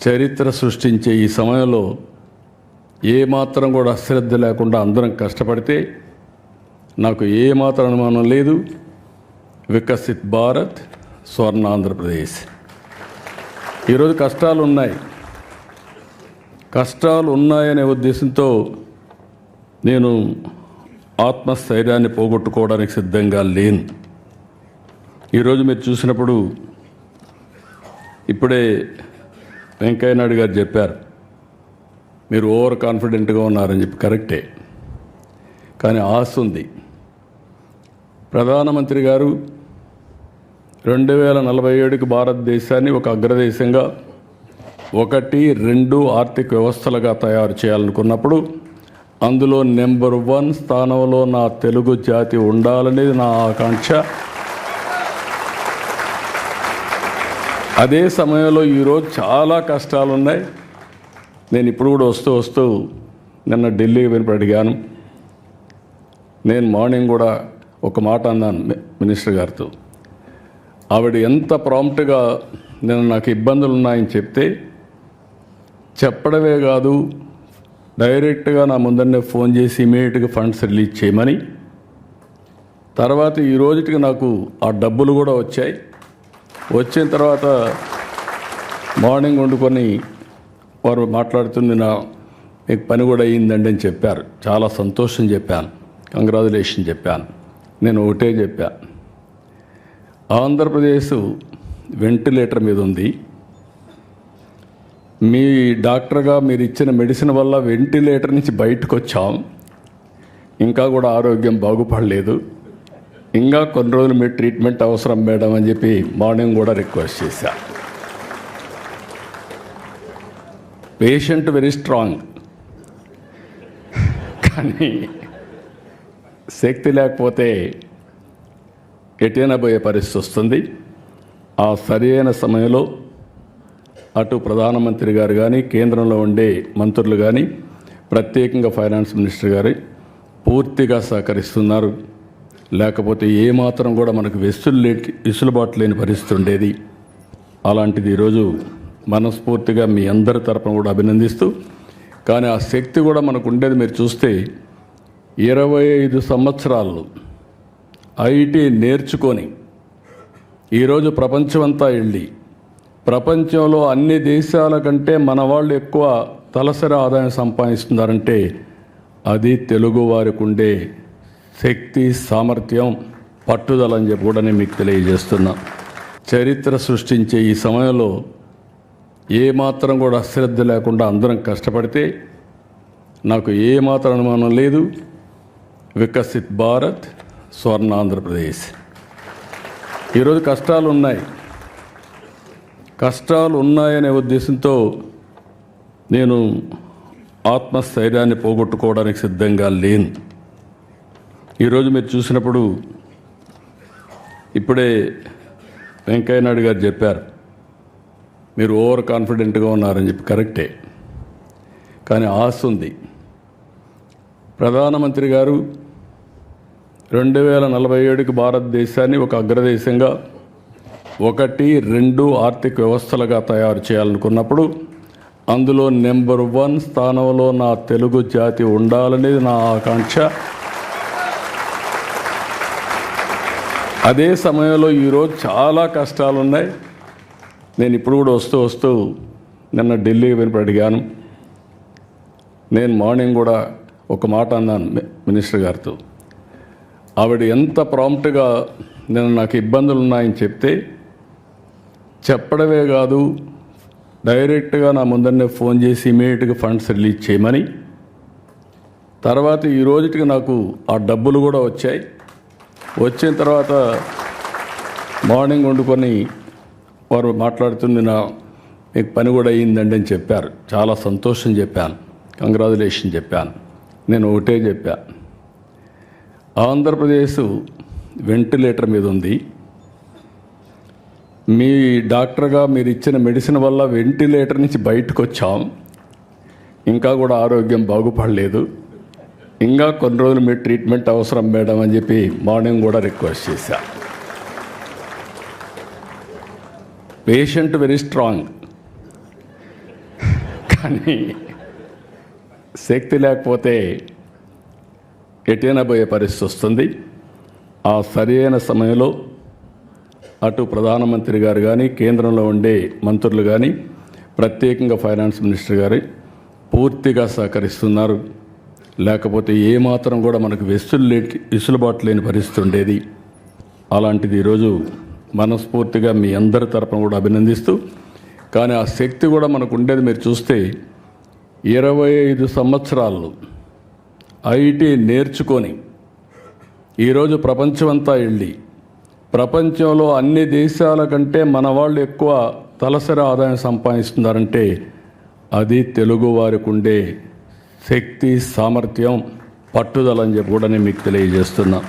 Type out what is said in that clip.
చరిత్ర సృష్టించే ఈ సమయంలో ఏమాత్రం కూడా అశ్రద్ధ లేకుండా అందరం కష్టపడితే నాకు ఏమాత్రం అనుమానం లేదు, వికసిత్ భారత్, స్వర్ణ ఆంధ్రప్రదేశ్. ఈరోజు కష్టాలు ఉన్నాయనే ఉద్దేశంతో నేను ఆత్మస్థైర్యాన్ని పోగొట్టుకోవడానికి సిద్ధంగా లేను. ఈరోజు మీరు చూసినప్పుడు ఇప్పుడే వెంకయ్య నాయుడు గారు చెప్పారు, మీరు ఓవర్ కాన్ఫిడెంట్గా ఉన్నారని చెప్పి. కరెక్టే, కానీ ఆశ ఉంది. ప్రధానమంత్రి గారు 2047కి భారతదేశాన్ని ఒక అగ్రదేశంగా 1, 2 ఆర్థిక వ్యవస్థలుగా తయారు చేయాలనుకున్నప్పుడు అందులో నెంబర్ 1 స్థానంలో నా తెలుగు జాతి ఉండాలనేది నా ఆకాంక్ష. అదే సమయంలో ఈరోజు చాలా కష్టాలు ఉన్నాయి. నేను ఇప్పుడు కూడా వస్తూ నిన్న ఢిల్లీకి వెనుక అడిగాను. నేను మార్నింగ్ కూడా ఒక మాట అన్నాను మినిస్టర్ గారితో. ఆవిడ ఎంత ప్రాంప్ట్గా నాకు ఇబ్బందులు ఉన్నాయని చెప్తే, చెప్పడమే కాదు డైరెక్ట్గా నా ముందరనే ఫోన్ చేసి ఇమీడియట్గా ఫండ్స్ రిలీజ్ చేయమని. తర్వాత ఈ రోజుకి నాకు ఆ డబ్బులు కూడా వచ్చాయి. వచ్చిన తర్వాత మార్నింగ్ వండుకొని వారు మాట్లాడుతుంది, మీకు పని కూడా అయ్యిందండి అని చెప్పారు. చాలా సంతోషం చెప్పాను, కంగ్రాచులేషన్ చెప్పాను. నేను ఒకటే చెప్పా, ఆంధ్రప్రదేశ్ వెంటిలేటర్ మీద ఉంది. మీ డాక్టర్గా మీరు ఇచ్చిన మెడిసిన్ వల్ల వెంటిలేటర్ నుంచి బయటకు వచ్చాం. ఇంకా కూడా ఆరోగ్యం బాగుపడలేదు. ఇంకా కొన్ని రోజులు మీరు ట్రీట్మెంట్ అవసరం మేడం అని చెప్పి మార్నింగ్ కూడా రిక్వెస్ట్ చేశా. పేషెంట్ వెరీ స్ట్రాంగ్, కానీ శక్తి లేకపోతే ఎటైనా పోయే పరిస్థితి వస్తుంది. ఆ సరైన సమయంలో అటు ప్రధానమంత్రి గారు కానీ, కేంద్రంలో ఉండే మంత్రులు కానీ, ప్రత్యేకంగా ఫైనాన్స్ మినిస్టర్ గారు పూర్తిగా సహకరిస్తున్నారు. లేకపోతే ఏమాత్రం కూడా మనకు వెసులుబాటు లేని పరిస్థితి ఉండేది. అలాంటిది ఈరోజు మనస్ఫూర్తిగా మీ అందరి తరపున కూడా అభినందిస్తూ, కానీ ఆ శక్తి కూడా మనకు ఉండేది. మీరు చూస్తే 25 సంవత్సరాలు ఐటీ నేర్చుకొని ఈరోజు ప్రపంచమంతా వెళ్ళి, ప్రపంచంలో అన్ని దేశాల కంటే మన వాళ్ళు ఎక్కువ తలసరి ఆదాయం సంపాదిస్తున్నారంటే అది తెలుగు వారికి ఉండే శక్తి, సామర్థ్యం, పట్టుదల అని చెప్పి కూడా నేను మీకు తెలియజేస్తున్నా. చరిత్ర సృష్టించే ఈ సమయంలో ఏమాత్రం కూడా అశ్రద్ధ లేకుండా అందరం కష్టపడితే నాకు ఏమాత్రం అనుమానం లేదు, వికసిత్ భారత్, స్వర్ణ ఆంధ్రప్రదేశ్. ఈరోజు కష్టాలు ఉన్నాయనే ఉద్దేశంతో నేను ఆత్మస్థైర్యాన్ని పోగొట్టుకోవడానికి సిద్ధంగా లేను. ఈరోజు మీరు చూసినప్పుడు ఇప్పుడే వెంకయ్య నాయుడు గారు చెప్పారు, మీరు ఓవర్ కాన్ఫిడెంట్గా ఉన్నారని చెప్పి. కరెక్టే, కానీ ఆశ ఉంది. ప్రధానమంత్రి గారు 2047కి భారతదేశాన్ని ఒక అగ్రదేశంగా 1, 2 ఆర్థిక వ్యవస్థలుగా తయారు చేయాలనుకున్నప్పుడు అందులో నెంబర్ 1 స్థానంలో నా తెలుగు జాతి ఉండాలనేది నా ఆకాంక్ష. అదే సమయంలో ఈరోజు చాలా కష్టాలు ఉన్నాయి. నేను ఇప్పుడు కూడా వస్తూ నిన్న ఢిల్లీకి వెనుక అడిగాను. నేను మార్నింగ్ కూడా ఒక మాట అన్నాను మినిస్టర్ గారితో. ఆవిడ ఎంత ప్రాంప్ట్గా నాకు ఇబ్బందులు ఉన్నాయని చెప్తే, చెప్పడమే కాదు డైరెక్ట్గా నా ముందరనే ఫోన్ చేసి ఇమీడియట్గా ఫండ్స్ రిలీజ్ చేయమని. తర్వాత ఈ రోజుకి నాకు ఆ డబ్బులు కూడా వచ్చాయి. వచ్చిన తర్వాత మార్నింగ్ వండుకొని వారు మాట్లాడుతుంది, మీకు పని కూడా అయ్యిందండి అని చెప్పారు. చాలా సంతోషం చెప్పాను, కంగ్రాచులేషన్ చెప్పాను. నేను ఒకటే చెప్పా, ఆంధ్రప్రదేశ్ వెంటిలేటర్ మీద ఉంది. మీ డాక్టర్గా మీరు ఇచ్చిన మెడిసిన్ వల్ల వెంటిలేటర్ నుంచి బయటకు వచ్చాం. ఇంకా కూడా ఆరోగ్యం బాగుపడలేదు. ఇంకా కొన్ని రోజులు మీరు ట్రీట్మెంట్ అవసరం మేడం అని చెప్పి మార్నింగ్ కూడా రిక్వెస్ట్ చేశా. పేషెంట్ వెరీ స్ట్రాంగ్, కానీ శక్తి లేకపోతే ఎటైనా పోయే పరిస్థితి వస్తుంది. ఆ సరైన సమయంలో అటు ప్రధానమంత్రి గారు కానీ, కేంద్రంలో ఉండే మంత్రులు కానీ, ప్రత్యేకంగా ఫైనాన్స్ మినిస్టర్ గారు పూర్తిగా సహకరిస్తున్నారు. లేకపోతే ఏమాత్రం కూడా మనకు వెసులుబాటు లేని పరిస్థితి ఉండేది. అలాంటిది ఈరోజు మనస్ఫూర్తిగా మీ అందరి తరపున కూడా అభినందిస్తూ, కానీ ఆ శక్తి కూడా మనకు ఉండేది మీరు చూస్తే 25 సంవత్సరాలు ఐటీ నేర్చుకొని ఈరోజు ప్రపంచమంతా వెళ్ళి ప్రపంచంలో అన్ని దేశాల కంటే మన వాళ్ళు ఎక్కువ తలసరి ఆదాయం సంపాదిస్తున్నారంటే అది తెలుగు వారికి ఉండే శక్తి, సామర్థ్యం, పట్టుదల అని చెప్పి కూడా నేను మీకు తెలియజేస్తున్నా.